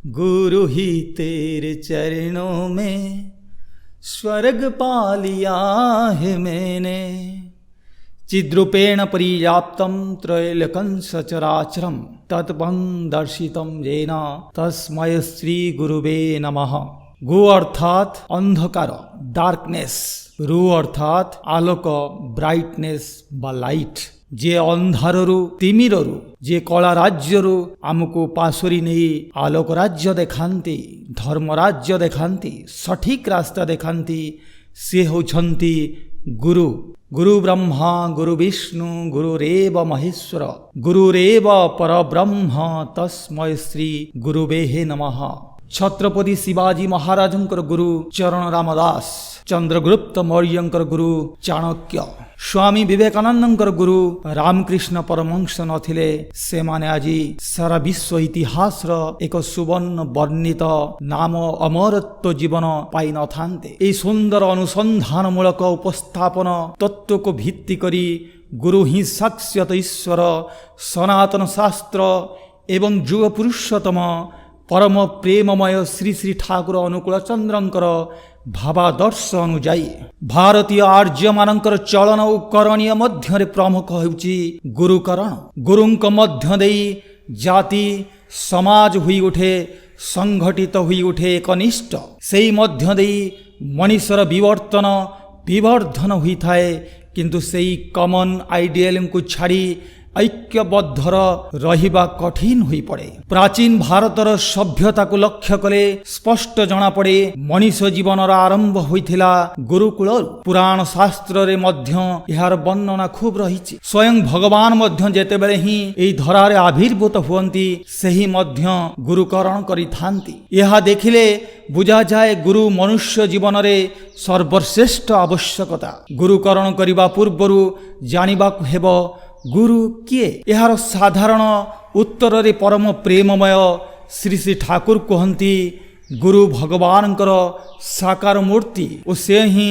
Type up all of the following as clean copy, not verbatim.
गुरु ही तेरे चरणों में स्वर्ग पा लिया है मैंने। चिद्रूपेण पर्याप्तं त्रैलोक्यं सचराचरं तत्त्वं दर्शितं येन तस्मै श्री गुरुवे नमः। गु अर्थात अंधकार डार्कनेस, रु अर्थात आलोक ब्राइटनेस बा लाइट। जे अंधारु तिमिरु जे कला राज्यरु आमको पासोरी नहीं आलोक राज्य देखांती, धर्म राज्य देखांती, सठिक रास्ता देखांती, से होछंती गुरु। गुरु ब्रह्मा गुरु विष्णु गुरुरेव महेश्वर गुरुरेव परब्रह्म तस्मै श्री गुरुवे नमः। छत्रपति शिवाजी महाराजंकर गुरु चरण रामदास, चंद्रगुप्त मौर्यंकर गुरु चाणक्य, स्वामी विवेकानंदंकर गुरु रामकृष्ण परमहंस नथिले से माने आजी सारा विश्व इतिहास एक सुवर्ण वर्णित नाम अमरत्व जीवन पाई न थांते। ए सुंदर अनुसंधानमूलक उपस्थापन तत्व को भित्ति करी गुरु ही साक्षात ईश्वर सनातन शास्त्र एवं युग पुरुषोत्तम परम प्रेममय श्री श्री ठाकुर अनुकूल चंद्रंकर भावादर्श अनुजाई भारतीय आर्य मानकर चलन और करणीय मध्य प्रमुख होउची गुरुकरण। गुरुंक मध्य देई जाति समाज हुई उठे, संगठित हुई उठे एकनिष्ठ। सेई मध्य देई मनीषर विवर्तन विवर्धन हुई थाए, किंतु सेई कमन आइडियल को छाड़ी ऐक्यबद्धर रहिबा कठिन हुई पड़े। प्राचीन भारतर सभ्यता को लक्ष्य कले स्पष्ट जना पड़े मनीष जीवनर आरंभ होइथिला गुरुकुल। पुराण शास्त्र रे मध्य यार वर्णना खूब रहिछि। स्वयं भगवान मध्य जेतेबेले ही एई धरारे आविर्भूत हुअंती सेही मध्य गुरुकरण करिथांती। यहा देखिले बुझा जाए गुरु मनुष्य जीवन रे सर्वश्रेष्ठ आवश्यकता। गुरुकरण करिबा पूर्वरु जानिबाकु हेबो गुरु किए। यार साधारण उत्तर रे परम प्रेममय श्री श्री ठाकुर कहती गुरु भगवानकर साकार मूर्ति और से ही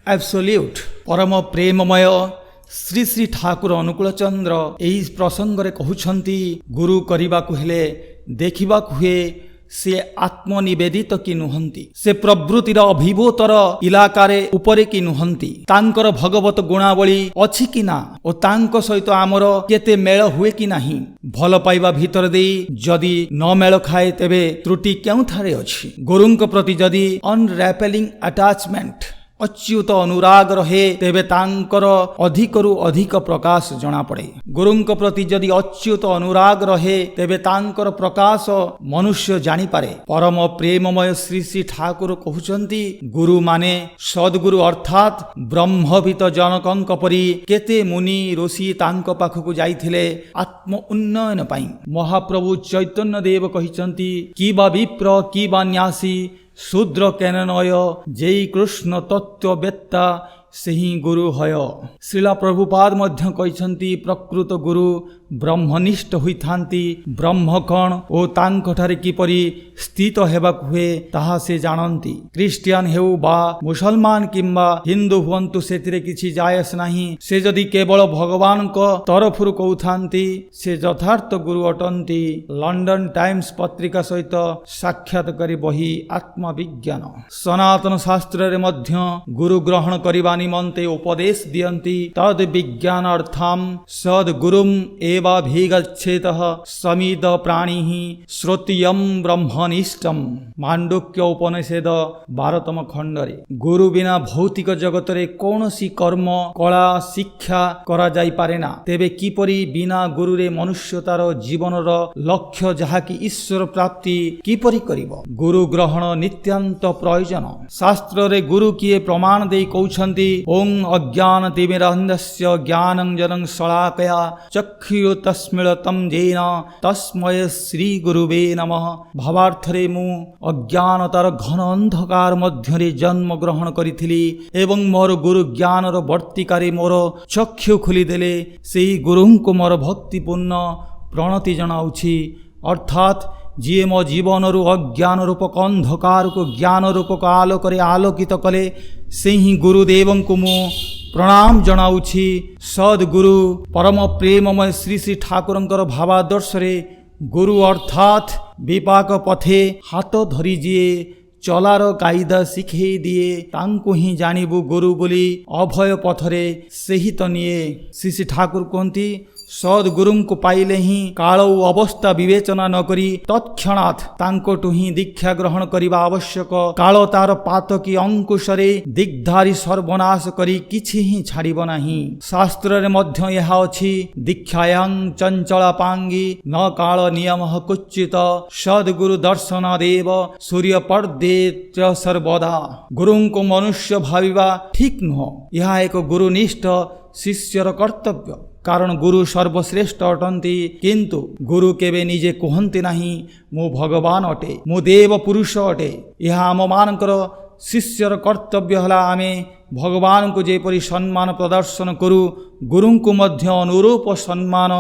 एब्सोल्यूट परम प्रेममय श्री श्री ठाकुर अनुकूल चंद्र। एही प्रसंग रे कहउछंती गुरु करिबाकु हेले देखिबाकु हुए से आत्मनिवेदित की नुहंती, से प्रवृत्तिर अभिभूतर इलाकारे उपरे की नुहंती। तांकर भगवत गुणावली अछि कि ना ओ तांक सहित आमर केते मेल हुए कि नाही। भल पाइबा भीतर देई जदि न मेल खाए तेबे त्रुटि केउठारे अछि। गुरुंक प्रति जदि अनरैपेलिंग अटैचमेंट अच्युत अनुराग रहे तेबे तांकर अधिकरु अधिक प्रकाश जना पड़े। गुरुंक प्रति जदि अच्युत अनुराग रहे तेबे तांकर प्रकाश मनुष्य जानी पारे। परम प्रेममय श्री श्री ठाकुर कहउचंती गुरु माने सद्गुरु अर्थात ब्रह्मवित जनकंक परी केते मुनि ऋषि तांक पाखकु जाइथिले आत्म उन्नयन पाई। महाप्रभु चैतन्य देव कहिचंती कि बा विप्र कि बा न्यासी शूद्र केननय जेई कृष्ण तत्ववेत्ता सेही गुरु हय। श्रीला प्रभुपाद मध्य कहिसंती प्रकृत गुरु ब्रह्मनिष्ठ हुई थांती। ब्रह्म कण ओ तांकठारे किपरि स्थित हेबाक हुए ताहा से जानती। क्रिश्चियन हेउ बा मुसलमान किंबा हिंदू हुअंतु सेतिरे किछि जायस नाही। से जदि केवल भगवान को तरफरु कहउथांती से यथार्थ गुरु अटंती। लंडन टाइम्स पत्रिका सहित साक्षात्कारी बही आत्मविज्ञान। सनातन शास्त्र रे मध्य गुरु ग्रहण करिबा निमंते उपदेश दियंती। तद विज्ञानार्थम सद्गुरुम एवाभिगच्छेतः समिद प्राणिः श्रोतियं ब्रह्मनिष्ठम। मांडुक्य उपनिषद 12तम खंडरे गुरु बिना भौतिक जगत रे कौनसी कर्म कला शिक्षा करा जाई पारे ना। तेबे किपरि बिना गुरु रे मनुष्यतार जीवनर लक्ष्य जहाकि ईश्वर प्राप्ति किपरि करिब। गुरु ग्रहण नित्यांत प्रयोजन। शास्त्र रे गुरु किए प्रमाण देई कहउछंती ओं अज्ञान तिमिरन्धस्य ज्ञानं जनं शलाकया चक्षु तस्मिळतं येन तस्मै श्री गुरुवे नमः। भावार्थरे मु अज्ञानतार घन अंधकार मध्यरे जन्म ग्रहण करिथिली एवं मोर गुरु ज्ञानर वर्तिकारे मोर चक्षु खोली देले सेही गुरुंको मोर भक्तिपूर्ण प्रणति जनाउछि। अर्थात जी मो जीवनरु अज्ञान रूपक अंधकार को ज्ञान रूपक आलोकरे आलोकित कले से ही गुरुदेव को मु प्रणाम जनाउछि। सद्गुरु परम प्रेममय श्री श्री ठाकुरंकर भावादर्श रे ଗୁରୁ ଅର୍ଥାତ୍ ବିପାକ ପଥେ ହାତ ଧରି ଯିଏ ଚଲାର କାଇଦା ଶିଖେଇ ଦିଏ ତାଙ୍କୁ ହିଁ ଜାଣିବୁ ଗୁରୁ ବୋଲି ଅଭୟ ପଥରେ ସେହି ତ ନିଏ। ଶ୍ରୀ ଶ୍ରୀ ଠାକୁର କୁହନ୍ତି ସଦ୍ଗୁରୁଙ୍କୁ ପାଇଲେ ହିଁ କାଳ ଓ ଅବସ୍ଥା ବିବେଚନା ନକରି ତତ୍କ୍ଷଣାତ୍ ତାଙ୍କଠୁ ହିଁ ଦୀକ୍ଷା ଗ୍ରହଣ କରିବା ଆବଶ୍ୟକ। କାଳ ତାର ପାତକୀ ଅଙ୍କୁଶରେ ଦିଗ୍ଧାରି ସର୍ବନାଶ କରି କିଛି ହିଁ ଛାଡ଼ିବ ନାହିଁ। ଶାସ୍ତ୍ରରେ ମଧ୍ୟ ଏହା ଅଛି ଦୀକ୍ଷାୟାଂ ଚଞ୍ଚଳାପାଙ୍ଗି ନ କାଳ ନିୟମ କୁଚିତ ସଦ୍ଗୁରୁ ଦର୍ଶନ ଦେବ ସୂର୍ଯ୍ୟ ପର୍ଦ୍ଦେତ୍ୟ ସର୍ବଦା। ଗୁରୁଙ୍କୁ ମନୁଷ୍ୟ ଭାବିବା ଠିକ୍ ନୁହଁ। ଏହା ଏକ ଗୁରୁନିଷ୍ଠ ଶିଷ୍ୟର କର୍ତ୍ତବ୍ୟ। କାରଣ ଗୁରୁ ସର୍ବଶ୍ରେଷ୍ଠ ଅଟନ୍ତି। କିନ୍ତୁ ଗୁରୁ କେବେ ନିଜେ କୁହନ୍ତି ନାହିଁ ମୁଁ ଭଗବାନ ଅଟେ, ମୁଁ ଦେବ ପୁରୁଷ ଅଟେ। ଏହା ଆମମାନଙ୍କର ଶିଷ୍ୟର କର୍ତ୍ତବ୍ୟ ହେଲା ଆମେ ଭଗବାନଙ୍କୁ ଯେପରି ସମ୍ମାନ ପ୍ରଦର୍ଶନ କରୁ ଗୁରୁଙ୍କୁ ମଧ୍ୟ ଅନୁରୂପ ସମ୍ମାନ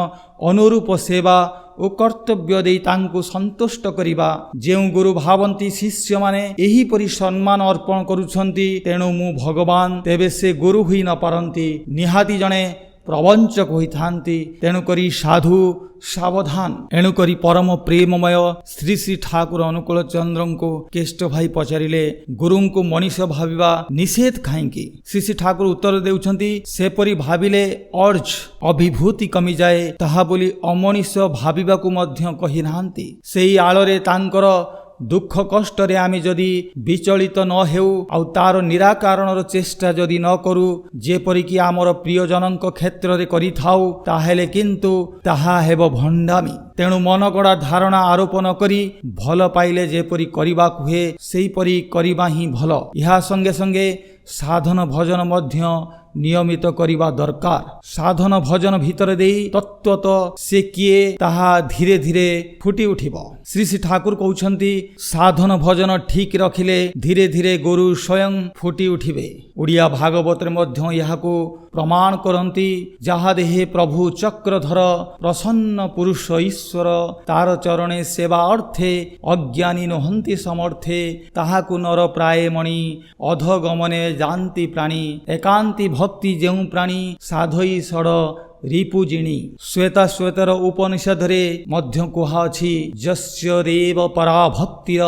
ଅନୁରୂପ ସେବା ଓ କର୍ତ୍ତବ୍ୟ ଦେଇ ତାଙ୍କୁ ସନ୍ତୁଷ୍ଟ କରିବା। ଯେଉଁ ଗୁରୁ ଭାବନ୍ତି ଶିଷ୍ୟମାନେ ଏହିପରି ସମ୍ମାନ ଅର୍ପଣ କରୁଛନ୍ତି ତେଣୁ ମୁଁ ଭଗବାନ, ତେବେ ସେ ଗୁରୁ ହୋଇ ନ ପାରନ୍ତି, ନିହାତି ଜଣେ ପ୍ରବଞ୍ଚକ ହୋଇଥାନ୍ତି। ତେଣୁକରି ସାଧୁ ସାବଧାନ। ଏଣୁକରି ପରମ ପ୍ରେମମୟ ଶ୍ରୀ ଶ୍ରୀ ଠାକୁର ଅନୁକୂଳ ଚନ୍ଦ୍ରଙ୍କୁ କେଷ୍ଟ ଭାଇ ପଚାରିଲେ ଗୁରୁଙ୍କୁ ମଣିଷ ଭାବିବା ନିଷେଧ କାହିଁକି? ଶ୍ରୀ ଶ୍ରୀ ଠାକୁର ଉତ୍ତର ଦେଉଛନ୍ତି ସେପରି ଭାବିଲେ ଅର୍ଜ ଅଭିଭୂତି କମିଯାଏ, ତାହା ବୋଲି ଅମଣିଷ ଭାବିବାକୁ ମଧ୍ୟ କହିନାହାନ୍ତି। ସେହି ଆଳରେ ତାଙ୍କର ଦୁଃଖ କଷ୍ଟରେ ଆମେ ଯଦି ବିଚଳିତ ନ ହେଉ ଆଉ ତାର ନିରାକରଣର ଚେଷ୍ଟା ଯଦି ନ କରୁ ଯେପରିକି ଆମର ପ୍ରିୟଜନଙ୍କ କ୍ଷେତ୍ରରେ କରିଥାଉ ତାହେଲେ କିନ୍ତୁ ତାହା ହେବ ଭଣ୍ଡାମି। ତେଣୁ ମନଗଢ଼ା ଧାରଣା ଆରୋପ ନ କରି ଭଲ ପାଇଲେ ଯେପରି କରିବାକୁ ହୁଏ ସେହିପରି କରିବା ହିଁ ଭଲ। ଏହା ସଙ୍ଗେ ସଙ୍ଗେ ସାଧନ ଭଜନ ମଧ୍ୟ ନିୟମିତ କରିବା ଦରକାର। ସାଧନ ଭଜନ ଭିତରେ ଦେଇ ତତ୍ତ୍ୱତ ସେ କିଏ ତାହା ଧୀରେ ଧୀରେ ଫୁଟି ଉଠିବ। ଶ୍ରୀ ଶ୍ରୀ ଠାକୁର କହୁଛନ୍ତି ସାଧନ ଭଜନ ଠିକ୍ ରଖିଲେ ଧୀରେ ଧୀରେ ଗୁରୁ ସ୍ୱୟଂ ଫୁଟି ଉଠିବେ। ଓଡ଼ିଆ ଭାଗବତରେ ମଧ୍ୟ ଏହାକୁ ପ୍ରମାଣ କରନ୍ତି। ଯାହା ଦେହେ ପ୍ରଭୁ ଚକ୍ରଧର ପ୍ରସନ୍ନ ପୁରୁଷ ଈଶ୍ୱର ତାର ଚରଣେ ସେବା ଅର୍ଥେ ଅଜ୍ଞାନୀ ନୁହନ୍ତି ସମର୍ଥେ ତାହାକୁ ନର ପ୍ରାୟ ମଣି ଅଧଗମନେ ଯାନ୍ତି ପ୍ରାଣୀ ଏକାନ୍ତି ଭକ୍ତି ଯେଉଁ ପ୍ରାଣୀ ସାଧଇ ଷଡ଼ ରିପୁଜିଣୀ। ଶ୍ଵେତାଶ୍ଵେତର ଉପନିଷଦରେ ମଧ୍ୟ କୁହାଅଛି ଯସ୍ୟ ଦେବ ପରା ଭକ୍ତିର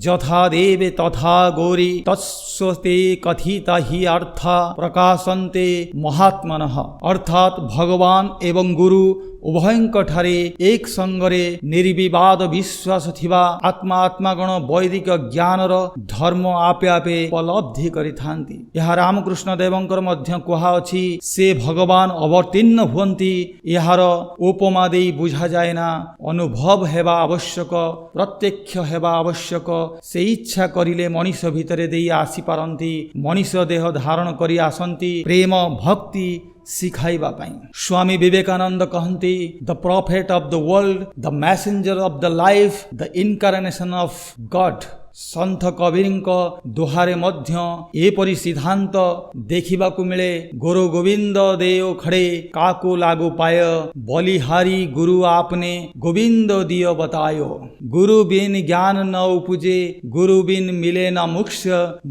ଯଥା ଦେବେ ତଥା ଗୌରୀ ତତ୍ସ୍ୱତେ କଥିତା ହି ଅର୍ଥା ପ୍ରକାଶନ୍ତେ ମହାତ୍ମନଃ। ଅର୍ଥାତ୍ ଭଗବାନ ଏବଂ ଗୁରୁ ଉଭୟଙ୍କଠାରେ ଏକ ସଙ୍ଗରେ ନିର୍ବିବାଦ ବିଶ୍ୱାସ ଥିବା ଆତ୍ମାଗଣ ବୈଦିକ ଜ୍ଞାନର ଧର୍ମ ଆପେ ଆପେ ଉପଲବ୍ଧି କରିଥାନ୍ତି। ଏହା ରାମକୃଷ୍ଣ ଦେବଙ୍କର ମଧ୍ୟ କୁହାଅଛି ସେ ଭଗବାନ ଅବତୀର୍ଣ୍ଣ ହୁଅନ୍ତି। ଏହାର ଉପମା ଦେଇ ବୁଝାଯାଏ ନା, ଅନୁଭବ ହେବା ଆବଶ୍ୟକ, ପ୍ରତ୍ୟକ୍ଷ ହେବା ଆବଶ୍ୟକ। ସେ ଇଚ୍ଛା କରିଲେ ମଣିଷ ଭିତରେ ଦେଇ ଆସିପାରନ୍ତି, ମଣିଷ ଦେହ ଧାରଣ କରି ଆସନ୍ତି ପ୍ରେମ ଭକ୍ତି ଶିଖାଇବା ପାଇଁ। ସ୍ୱାମୀ ବିବେକାନନ୍ଦ କହନ୍ତି the prophet of the world, the messenger of the life, the incarnation of God. ସନ୍ଥ କବୀରଙ୍କ ଦୋହାରେ ମଧ୍ୟ ଏପରି ସିଦ୍ଧାନ୍ତ ଦେଖିବାକୁ ମିଳେ। ଗୁରୁ ଗୋବିନ୍ଦ ଦେଓ ଖଡ଼େ କାକୁ ଲାଗୁ ପାୟ ବଲିହାରି ଗୁରୁ ଆପନେ ଗୋବିନ୍ଦ ଦିଅ ବତାୟ। ଗୁରୁ ବିନ୍ ଜ୍ଞାନ ନ ଉପୁଜେ ଗୁରୁ ବିନ୍ ମିଲେ ନା ମୋକ୍ଷ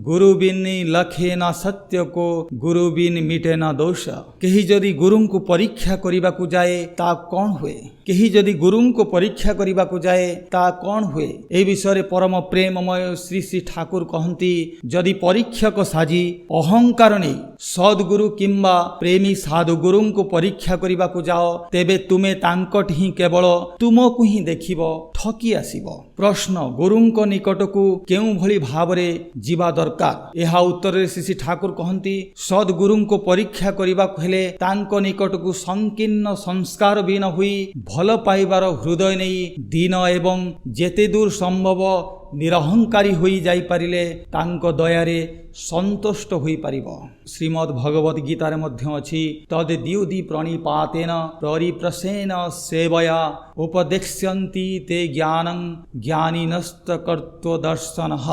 ଗୁରୁ ବିନ୍ ଲଖେ ନା ସତ୍ୟ କୋ ଗୁରୁ ବିନ୍ ମିଟେ ନା ଦୋଷ। କେହି ଯଦି ଗୁରୁଙ୍କୁ ପରୀକ୍ଷା କରିବାକୁ ଯାଏ ତା କ'ଣ ହୁଏ? କେହି ଯଦି ଗୁରୁଙ୍କୁ ପରୀକ୍ଷା କରିବାକୁ ଯାଏ ତା କ'ଣ ହୁଏ? ଏ ବିଷୟରେ ପରମ ପ୍ରେମମୟ ଶ୍ରୀ ଶ୍ରୀ ଠାକୁର କହନ୍ତି ଯଦି ପରୀକ୍ଷକ ସାଜି ଅହଙ୍କାର ନେଇ ସଦ୍ଗୁରୁ କିମ୍ବା ପ୍ରେମୀ ସାଧୁଗୁରୁଙ୍କୁ ପରୀକ୍ଷା କରିବାକୁ ଯାଅ ତେବେ ତୁମେ ତାଙ୍କଠି ହିଁ କେବଳ ତୁମକୁ ହିଁ ଦେଖିବ, ଠକି ଆସିବ। ପ୍ରଶ୍ନ ଗୁରୁଙ୍କ ନିକଟକୁ କେଉଁଭଳି ଭାବରେ ଯିବା ଦରକାର? ଏହା ଉତ୍ତରରେ ଶ୍ରୀ ଶ୍ରୀ ଠାକୁର କହନ୍ତି ସଦ୍ଗୁରୁଙ୍କୁ ପରୀକ୍ଷା କରିବାକୁ ହେଲେ ତାଙ୍କ ନିକଟକୁ ସଂକୀର୍ଣ୍ଣ ସଂସ୍କାର ବିହୀନ ହୋଇ ଭଲ ପାଇବାର ହୃଦୟ ନେଇ ଦୀନ ଏବଂ ଯେତେ ଦୂର ସମ୍ଭବ ନିରହଙ୍କାରୀ ହୋଇ ଯାଇପାରିଲେ ତାଙ୍କ ଦୟାରେ ସନ୍ତୁଷ୍ଟ ହୋଇପାରିବ। ଶ୍ରୀମଦ୍ ଭଗବତ ଗୀତାରେ ମଧ୍ୟ ଅଛି ତଦ୍ ଦ୍ୟୁଦି ପ୍ରଣିପାତେନ ପରିପ୍ରସେନ ସେବୟା ଉପଦେକ୍ଷ୍ୟନ୍ତି ତେ ଜ୍ଞାନଂ ଜ୍ଞାନୀନସ୍ତ କର୍ତ୍ତୃ ଦର୍ଶନଃ।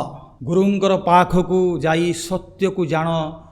ଗୁରୁଙ୍କର ପାଖକୁ ଯାଇ ସତ୍ୟକୁ ଜାଣ,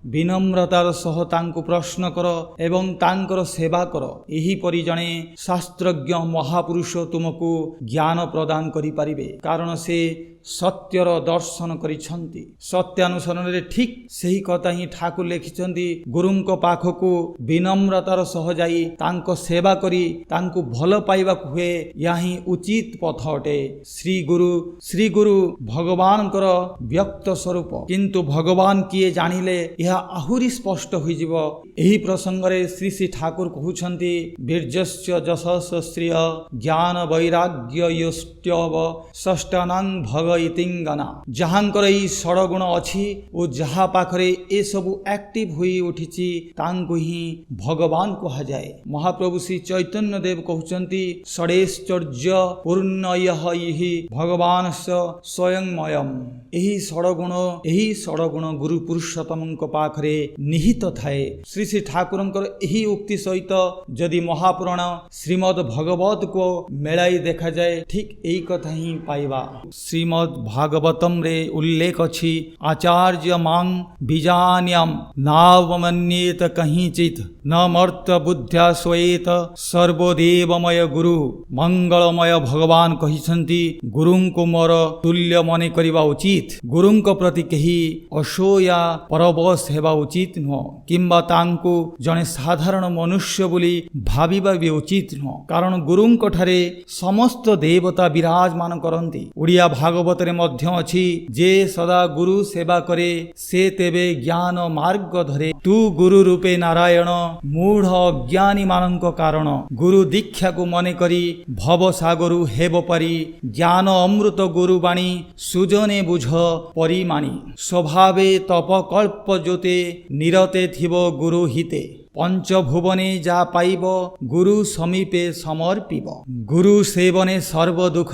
विनम्रतार सह तांकु प्रश्न कर एवं तांकर सेवा कर। एहीपरि जणे शास्त्रज्ञ महापुरुष तुमको ज्ञान प्रदान करि पारिबे, कारण से सत्यर दर्शन करिछन्ति। सत्यानुसरण रे ठीक सही कथा ही ठाकुर लिखिछन्ति। गुरुंको पाखकु विनम्रतार सह जाई तांको सेवा करी तांकु भल पाइबाकु हुए, याही उचित पथ अटे। श्री गुरु भगवानकर व्यक्त स्वरूप, किंतु भगवान किए जानिले यह आहुरी स्पष्ट होइजिव। एही प्रसंग रे श्री श्री ठाकुर कहउछन्ति, वीर्यस्य जशस्य श्रिय ज्ञान वैराग्य योष्ट्यव षष्ठानां भग इतिंगना। जहांकर ई षडगुण अछि ओ जहा पाखरे ए सबु एक्टिव होई उठिछि तांकु ही भगवान कहा जाए। महाप्रभु श्री चैतन्य देव कहउछन्ति, षडेश्चर्य पूर्णयः इहि भगवान स्वयंमयम्। एही षडगुण गुरु पुरुषोत्तमଙ୍କ पाखरे निहित थाए। श्री श्री ठाकुरଙ୍କର एही उक्ति सहित जदि महापुराण श्रीमद् भागवत को मेलाई देखा जाए, ठीक एही कथा ही पाइबा। श्रीमद् भागवतम रे उल्लेख अछि, आचार्य मां बीजान्यम नावमन्येत कहिंचित न मर्त बुद्ध्या स्वयेत सर्वदेवमय गुरु। मंगलमय भगवान कहिसंति, गुरुंको मोर तुल्य मने करिबा उचित। गुरुंको प्रति केही अशोया परबस हेबा उचित नुह, किंबा तांको जने साधारण मनुष्य बोली भाबिबा भी उचित नुह, कारण गुरुंको ठारे समस्त देवता विराजमान करंती। ओडिया भागवत रे मध्य अछि, जे सदा गुरु सेवा करे से तेबे ज्ञान मार्ग धरे। तू गुरु रूपे नारायण मूढ़ अज्ञानी मानक कारण। गुरु दीक्षा को मने करी भव सागरु हेब पारी। ज्ञान अमृत गुरु बाणी सुजने बुझ परिमाणी। स्वभावे तप कल्प जोते निरते थिब गुरु हिते। पंचभुवने जा पाइब गुरु समीपे समर्पिब। गुरु सेवने सर्व दुख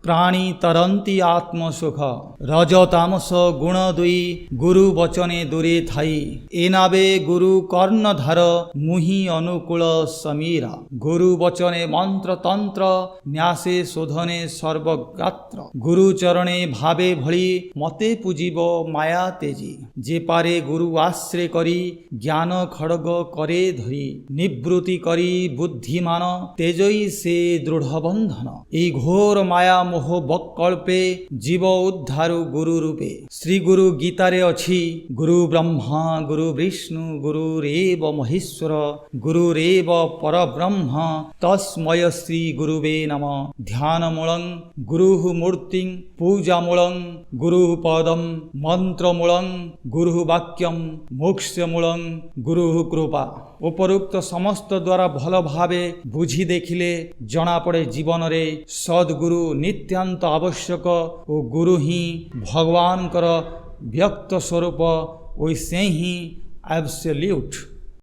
प्राणी तरंती आत्मसुख। रजतामस गुण दुई गुरु वचने दूरे थाई। एनाबे गुरु कर्णधार मुहि अनुकूल समीरा। गुरु वचने मंत्र तंत्र न्यासे शोधने सर्वगात्र। गुरु चरणे भावे भली मते पूजिब माया तेजी। जे पारे गुरु आश्रय करी ज्ञान खड़ग करे धरी। निवृत्ति करी बुद्धिमान तेजई से दृढ़ बंधन। ए घोर माया मोह बकल्पे जीव उद्धारु गुरु रूपे। श्री गुरु गीतारे अछि, गुरु ब्रह्मा गुरु विष्णु गुरुरेव महेश्वर गुरुरेव परब्रह्म तस्मय श्री गुरुवे नमः। ध्यानमूलं गुरुः मूर्तिं पूजामूलं गुरुः पदं मंत्रमूलं गुरुः वाक्यं मोक्षमूलं गुरुः कृपा। उपरोक्त समस्त द्वारा भल भावे बुझी देखिले जना पड़े जीवन रे सद्गुरु नित्यांत आवश्यक ओ गुरु ही भगवान कर व्यक्त स्वरूप, ओइसे ही एब्सोल्यूट।